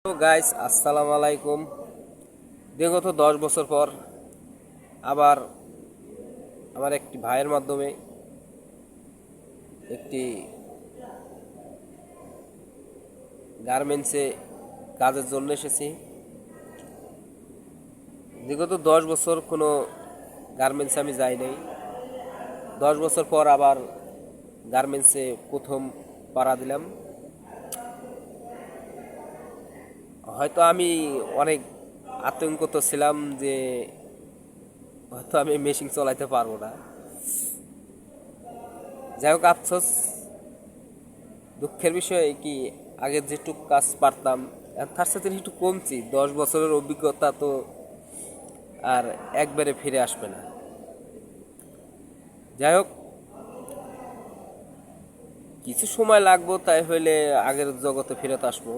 তো গাইস, আসসালামু আলাইকুম। বিগত 10 বছর পর আবার আমার একটি ভাইয়ের মাধ্যমে একটি গার্মেন্টসে কাজের জন্য এসেছি। বিগত 10 বছর কোনো গার্মেন্টসে আমি যাই নাই। 10 বছর পর আবার গার্মেন্টসে প্রথম পাড়া দিলাম। হয়তো আমি অনেক আতঙ্কিত ছিলাম যে হয়তো আমি মেশিন চালাইতে পারবো না। যাই হোক, আফসোস, দুঃখের বিষয় কি, আগের যেটুকু কাজ পারতাম তার সাথে একটু কমছি। 10 বছরের অভিজ্ঞতা তো আর একবারে ফিরে আসবে না। যাই হোক, কিছু সময় লাগবো, তাই হইলে আগের জগতে ফেরত আসবো।